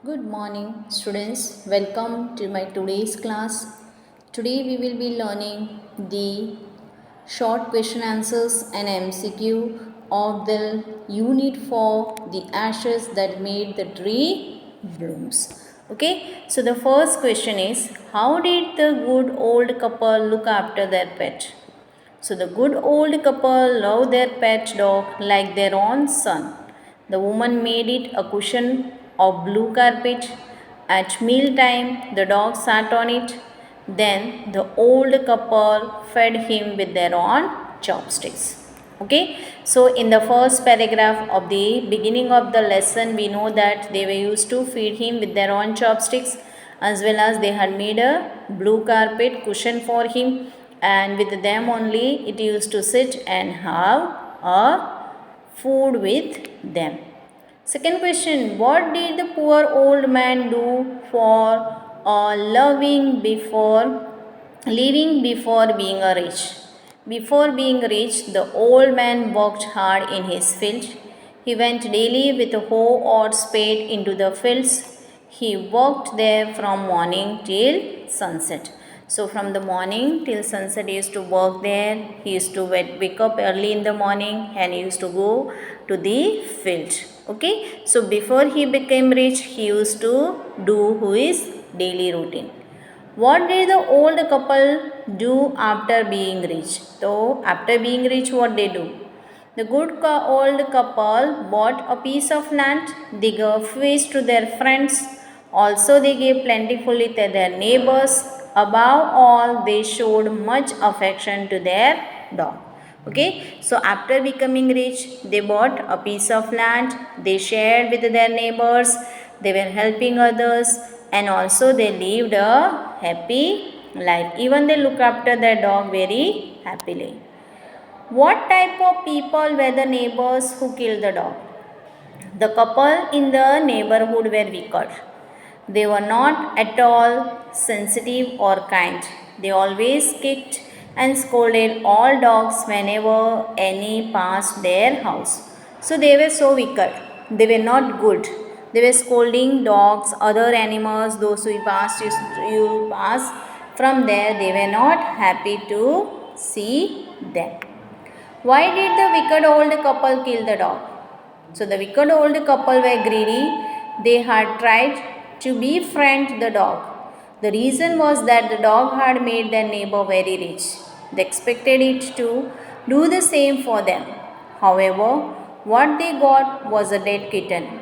Good morning, students. Welcome to my today's class. Today we will be learning the short question answers and MCQ of the unit for the ashes that made the tree blooms. Okay, so the first question is, how did the good old couple look after their pet? So the good old couple loved their pet dog like their own son. The woman made it a cushion of blue carpet. At mealtime, the dog sat on it. Then the old couple fed him with their own chopsticks. Okay, so in the first paragraph of the beginning of the lesson, we know that they were used to feed him with their own chopsticks, as well as they had made a blue carpet cushion for him, and with them only it used to sit and have a food with them. Second question, what did the poor old man do for living before being a rich? Before being rich, the old man worked hard in his field. He went daily with a hoe or spade into the fields. He worked there from morning till sunset. So from the morning till sunset he used to work there. He used to wake up early in the morning and he used to go to the field. Okay. So before he became rich, he used to do his daily routine. What did the old couple do after being rich? So after being rich, what they do? The old couple bought a piece of land. They gave feast to their friends. Also, they gave plentifully to their neighbors. Above all, they showed much affection to their dog. Okay, so after becoming rich, they bought a piece of land. They shared with their neighbors. They were helping others, and also they lived a happy life. Even they look after their dog very happily. What type of people were the neighbors who killed the dog? The couple in the neighborhood were wicked. They were not at all sensitive or kind. They always kicked and scolded all dogs whenever any passed their house. So they were so wicked. They were not good. They were scolding dogs, other animals, those who you pass from there. They were not happy to see them. Why did the wicked old couple kill the dog? So the wicked old couple were greedy. They had tried to befriend the dog. The reason was that the dog had made their neighbor very rich. They expected it to do the same for them. However, what they got was a dead kitten.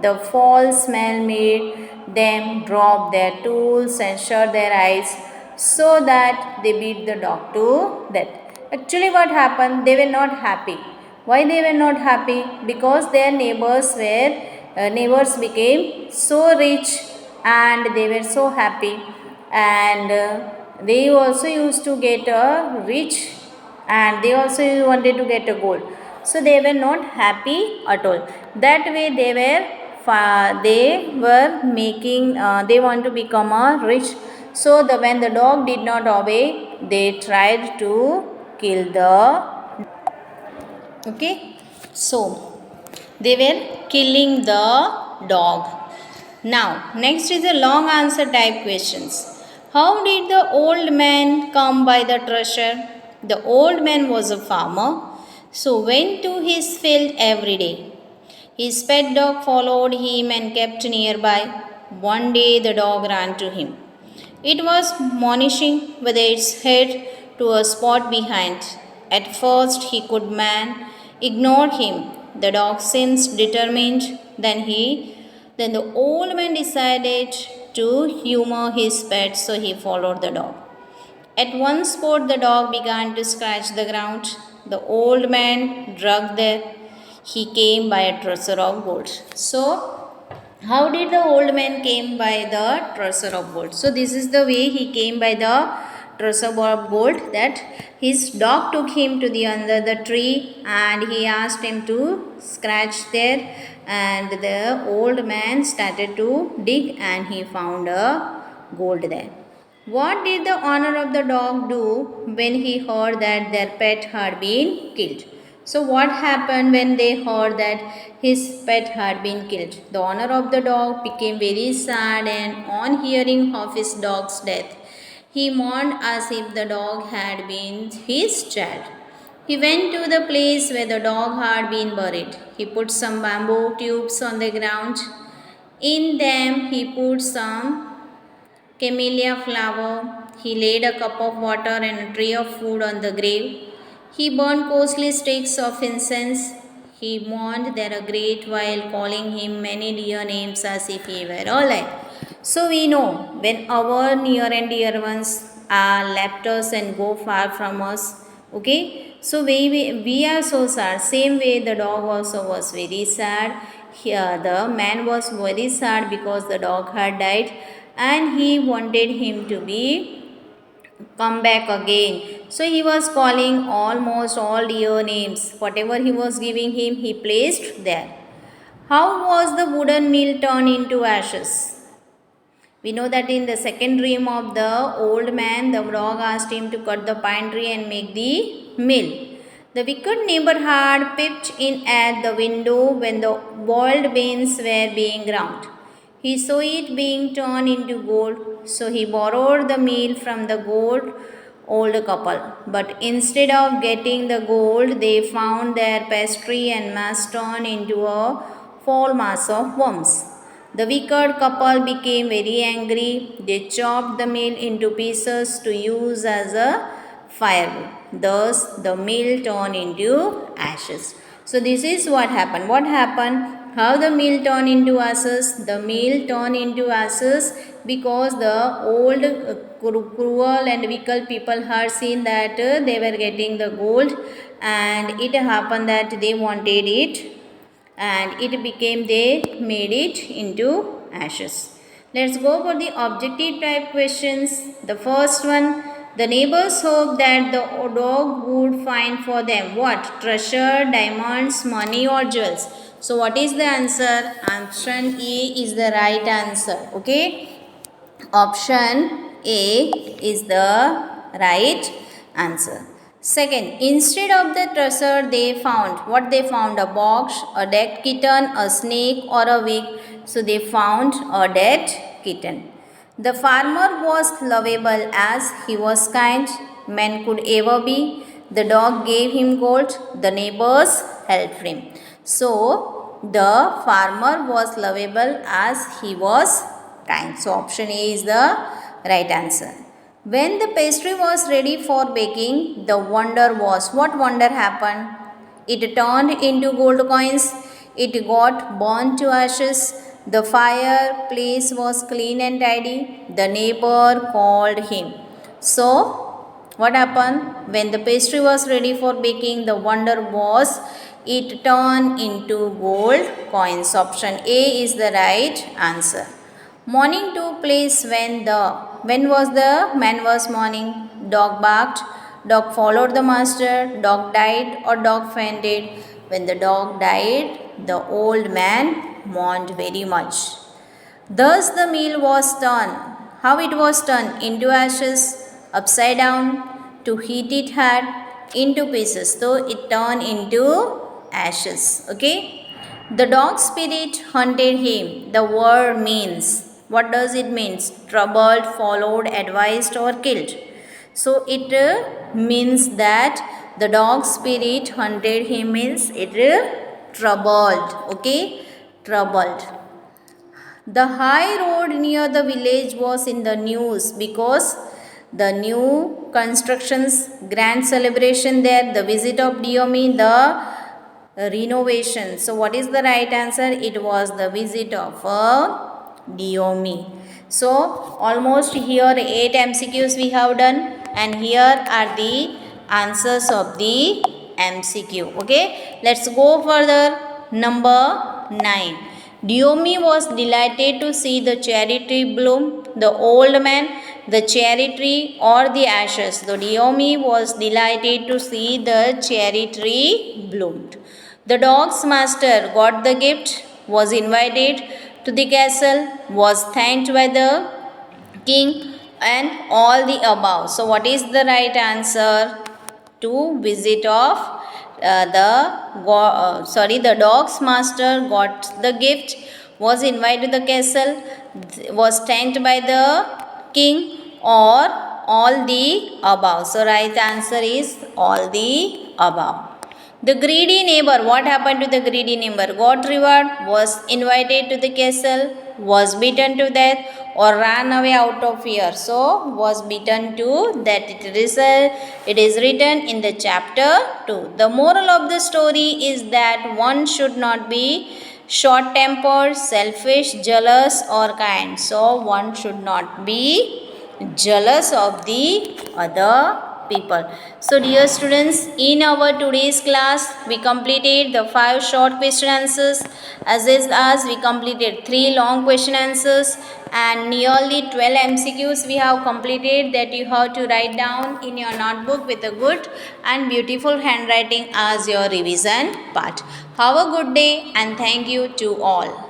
The foul smell made them drop their tools and shut their eyes so that they beat the dog to death. Actually, what happened? They were not happy. Why they were not happy? Because their neighbors became so rich and they were so happy, and they also used to get a rich, and they also wanted to get a gold. So they were not happy at all. That way they were making they want to become a rich. So when the dog did not obey, they tried to kill the. Okay, so they were killing the dog. Now, next is a long answer type questions. How did the old man come by the treasure? The old man was a farmer, so went to his field every day. His pet dog followed him and kept nearby. One day the dog ran to him. It was monishing with its head to a spot behind. At first he could man ignored him. The dog seemed determined. Then the old man decided to humor his pet, so he followed the dog. At one spot the dog began to scratch the ground. The old man dragged there. He came by a treasure of gold. So how did the old man came by the treasure of gold? So this is the way he came by the treasure of gold, that his dog took him to the under the tree and he asked him to scratch there, and the old man started to dig and he found a gold there. What did the owner of the dog do when he heard that their pet had been killed? So, what happened when they heard that his pet had been killed? The owner of the dog became very sad, and on hearing of his dog's death, he mourned as if the dog had been his child. He went to the place where the dog had been buried. He put some bamboo tubes on the ground. In them, he put some camellia flower. He laid a cup of water and a tray of food on the grave. He burned costly sticks of incense. He mourned there a great while, calling him many dear names as if he were alive. So we know when our near and dear ones are left us and go far from us, okay? So we are so sad. Same way the dog also was very sad. Here the man was very sad because the dog had died and he wanted him to be come back again. So he was calling almost all dear names. Whatever he was giving him, he placed there. How was the wooden mill turned into ashes? We know that in the second dream of the old man, the dog asked him to cut the pine tree and make the mill. The wicked neighbor had peeped in at the window when the boiled beans were being ground. He saw it being turned into gold, so he borrowed the meal from the gold old couple. But instead of getting the gold, they found their pastry and mass turned into a foul mass of worms. The wicked couple became very angry. They chopped the meal into pieces to use as a firewood. Thus, the meal turned into ashes. So, this is what happened. What happened? How the meal turned into ashes? The meal turned into ashes because the old cruel and wicked people had seen that they were getting the gold, and it happened that they wanted it, and it became they made it into ashes. Let's go for the objective type questions. The first one, the neighbors hoped that the dog would find for them what? Treasure, diamonds, money or jewels. So what is the answer? Option A is the right answer. Okay. Option A is the right answer. Second, instead of the treasure they found, what they found? A box, a dead kitten, a snake or a wig. So they found a dead kitten. The farmer was lovable as he was kind, man could ever be. The dog gave him gold, the neighbors helped him. So the farmer was lovable as he was kind. So option A is the right answer. When the pastry was ready for baking, the wonder was, what wonder happened? It turned into gold coins. It got burned to ashes. The fireplace was clean and tidy. The neighbor called him. So, what happened? When the pastry was ready for baking, the wonder was it turned into gold coins. Option A is the right answer. Morning took place when was the man was mourning? Dog barked, dog followed the master, dog died or dog fainted. When the dog died, the old man mourned very much. Thus the meal was turned. How it was turned? Into ashes, upside down, to heat it had into pieces. So it turned into ashes. Okay. The dog spirit hunted him. The word means, what does it mean? Troubled, followed, advised or killed. So it means that the dog spirit hunted him means it troubled. Okay, troubled. The high road near the village was in the news because the new constructions, grand celebration there, the visit of Diomi, the renovation. So what is the right answer? It was the visit of Diomi. So almost here 8 MCQs we have done, and here are the answers of the MCQ. Okay, let's go further. Number 9. Diomi was delighted to see the cherry tree bloom. The old man, the cherry tree or the ashes. So Diomi was delighted to see the cherry tree bloomed. The dog's master got the gift, was invited to the castle, was thanked by the king, and all the above. So what is the right answer? To visit of the dog's master got the gift, was invited to the castle, was thanked by the king, or all the above. So right answer is all the above. The greedy neighbor, what happened to the greedy neighbor? Got reward, was invited to the castle, was beaten to death, or ran away out of fear. So was beaten to death. It is written in the chapter 2. The moral of the story is that one should not be short tempered, selfish, jealous, or kind. So one should not be jealous of the other people. So dear students, in our today's class we completed the 5 short question answers, as well as we completed 3 long question answers, and nearly 12 MCQs we have completed, that you have to write down in your notebook with a good and beautiful handwriting as your revision part. Have a good day and thank you to all.